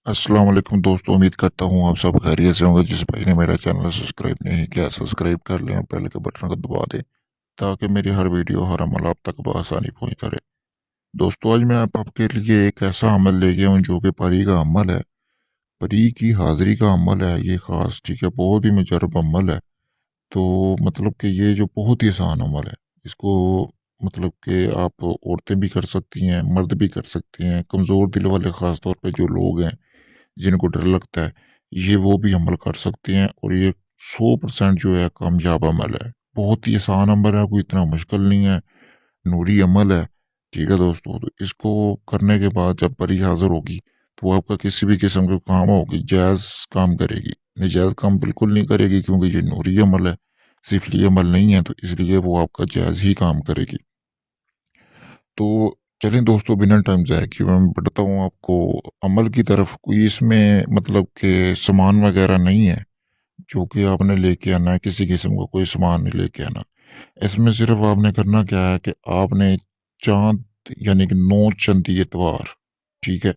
अस्सलाम वालेकुम दोस्तों, उम्मीद करता हूँ आप सब खैरियत से होंगे। जिस भाई ने मेरा चैनल सब्सक्राइब नहीं किया, सब्सक्राइब कर लें और बेल के बटन को दबा दें ताकि मेरी हर वीडियो, हर अमल आप तक बआसानी पहुँचता रहे। दोस्तों, आज मैं आपके लिए एक ऐसा अमल लेके आया हूँ जो कि परी का अमल है। परी की हाज़िरी का अमल है ये ख़ास, ठीक है? बहुत ही मुजर्रब अमल है। तो मतलब कि ये जो बहुत ही आसान अमल है, इसको मतलब कि आप औरतें भी कर सकती हैं, मर्द भी कर सकते हैं। कमज़ोर दिल वाले ख़ास तौर पे जो लोग हैं जिनको डर लगता है, ये वो भी अमल कर सकते हैं और ये 100% जो है कामयाब अमल है। बहुत ही आसान अमल है, कोई इतना मुश्किल नहीं है, नूरी अमल है। ठीक है दोस्तों, तो इसको करने के बाद जब परी हाज़िर होगी, तो आपका किसी भी किस्म का काम होगी जायज़ काम करेगी। नाजायज़ काम बिल्कुल नहीं करेगी क्योंकि ये नूरी अमल है, सिफ़ली अमल नहीं है, तो इसलिए वो आपका जायज़ ही काम करेगी। तो चलें दोस्तों, बिना टाइम ज़ाया किए हुए मैं बढ़ता हूँ आपको अमल की तरफ। कोई इसमें मतलब कि सामान वगैरह नहीं है जो कि आपने लेके आना है, किसी किस्म का कोई सामान नहीं लेके आना। इसमें सिर्फ आपने करना क्या है कि आपने चाँद यानी कि 9 चंदी इतवार, ठीक है?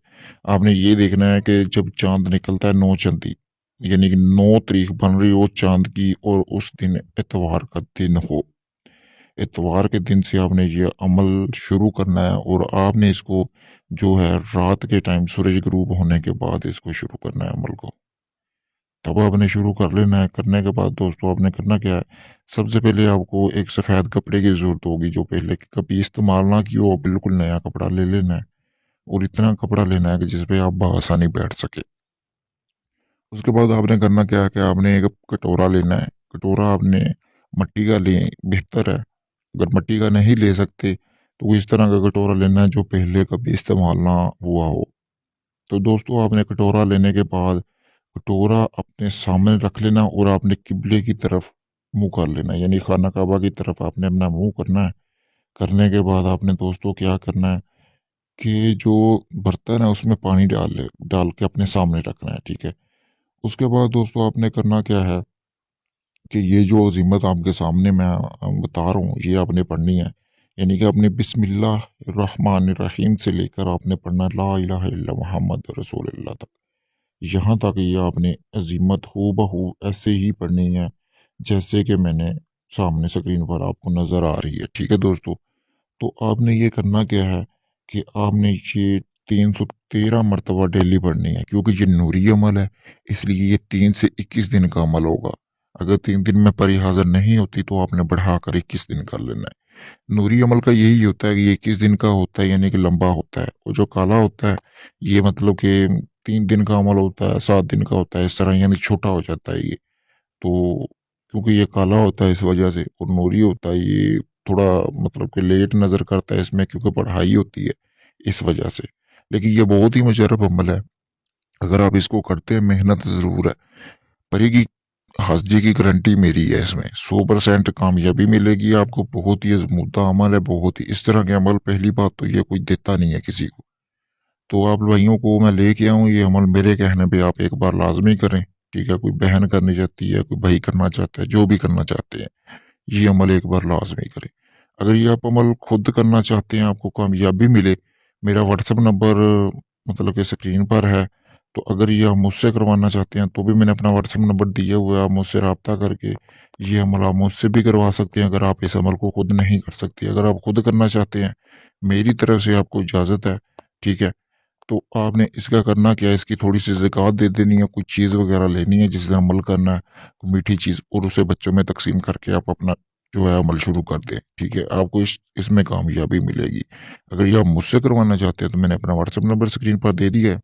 आपने ये देखना है कि जब चाँद निकलता है 9 चंदी, यानी कि 9 तारीख बन रही हो चाँद की और उस दिन इतवार का दिन हो। इतवार के दिन से आपने ये अमल शुरू करना है और आपने इसको जो है रात के टाइम सूरज गरूब होने के बाद इसको शुरू करना है अमल को। तब आपने शुरू कर लेना है। करने के बाद दोस्तों आपने करना क्या है, सबसे पहले आपको एक सफ़ेद कपड़े की ज़रूरत होगी जो पहले कभी इस्तेमाल ना किया हो, बिल्कुल नया कपड़ा ले लेना है और इतना कपड़ा लेना है कि जिस पे आप बआसानी बैठ सके। उसके बाद आपने करना क्या है कि आपने एक कटोरा लेना है। कटोरा आपने मिट्टी का लें, बेहतर है। अगर मिट्टी का नहीं ले सकते तो कोई इस तरह का कटोरा लेना है जो पहले कभी इस्तेमाल ना हुआ हो। तो दोस्तों आपने कटोरा लेने के बाद कटोरा अपने सामने रख लेना और आपने किबले की तरफ मुँह कर लेना है, यानी खाना काबा की तरफ आपने अपना मुँह करना है। करने के बाद आपने दोस्तों क्या करना है कि जो बर्तन है उसमें पानी डाल के अपने सामने रखना है, ठीक है? उसके बाद दोस्तों आपने करना क्या है कि ये जो अज़ीमत आपके सामने मैं बता रहा हूँ, ये आपने पढ़नी है। यानी कि आपने बिस्मिल्लाहिर्रहमानिर्रहीम से लेकर आपने पढ़ना ला इलाहा इल्ला मुहम्मद रसूलुल्लाह तक। यहाँ तक ये आपने अज़ीमत हू बहू ऐसे ही पढ़नी है, जैसे कि मैंने सामने स्क्रीन पर आपको नज़र आ रही है। ठीक है दोस्तों? तो आपने ये करना क्या है कि आपने ये 313 मरतबा डेली पढ़नी है क्योंकि ये नूरी अमल है, इसलिए ये 3 से 21 दिन का अमल होगा। अगर 3 दिन में परी हाज़िर नहीं होती तो आपने बढ़ाकर 21 दिन कर लेना है। नूरी अमल का यही होता है कि ये 21 दिन का होता है यानी कि लंबा होता है और जो काला होता है ये मतलब कि 3 दिन का अमल होता है, 7 दिन का होता है, इस तरह यानी छोटा हो जाता है ये। तो क्योंकि ये काला होता है इस वजह से और नूरी होता है ये थोड़ा मतलब कि लेट नज़र करता है इसमें क्योंकि पढ़ाई होती है इस वजह से। लेकिन ये बहुत ही मुजर्रब अमल है। अगर आप इसको करते हैं मेहनत ज़रूर है। पर ये की हाज़िरी की गारंटी मेरी है इसमें। 100% कामयाबी मिलेगी आपको। बहुत ही आज़मूदा अमल है, बहुत ही इस तरह के अमल पहली बात तो ये कोई देता नहीं है किसी को। तो आप भाइयों को मैं लेके आऊँ ये अमल मेरे कहने पे आप एक बार लाज़मी करें। ठीक है? कोई बहन करनी चाहती है, कोई भाई करना चाहता है, जो भी करना चाहते हैं, ये अमल एक बार लाज़मी करें। अगर ये आप अमल खुद करना चाहते हैं, आपको कामयाबी मिले, मेरा व्हाट्सएप नंबर मतलब कि स्क्रीन पर है। तो अगर ये आप मुझसे करवाना चाहते हैं, तो भी मैंने अपना व्हाट्सएप नंबर दिया हुआ है। आप मुझसे राब्ता करके ये अमल आप मुझसे भी करवा सकते हैं, अगर आप इस अमल को खुद नहीं कर सकते। अगर आप खुद करना चाहते हैं, मेरी तरफ से आपको इजाज़त है, ठीक है? तो आपने इसका करना क्या है, इसकी थोड़ी-सी ज़कात दे देनी है, कुछ चीज़ वग़ैरह लेनी है जिससे अमल करना है, कोई मीठी चीज़ और उसे बच्चों में तक़सीम करके आप अपना जो है अमल शुरू कर दें, ठीक है? आपको इसमें कामयाबी मिलेगी। अगर ये आप मुझसे करवाना चाहते हैं तो मैंने अपना व्हाट्सएप नंबर स्क्रीन पर दे दिया है,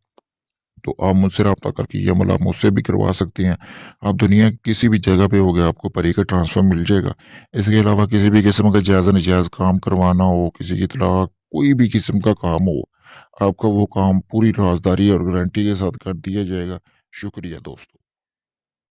तो आप मुझसे राब्ता करके ये अमल आप मुझसे भी करवा सकते हैं। आप दुनिया की किसी भी जगह पे होगे आपको परी का ट्रांसफ़र मिल जाएगा। इसके अलावा किसी भी किस्म का जायज़-नाजायज़ काम करवाना हो, किसी की तलाक, कोई भी किस्म का काम हो, आपका वो काम पूरी राज़दारी और गारंटी के साथ कर दिया जाएगा। शुक्रिया दोस्तों।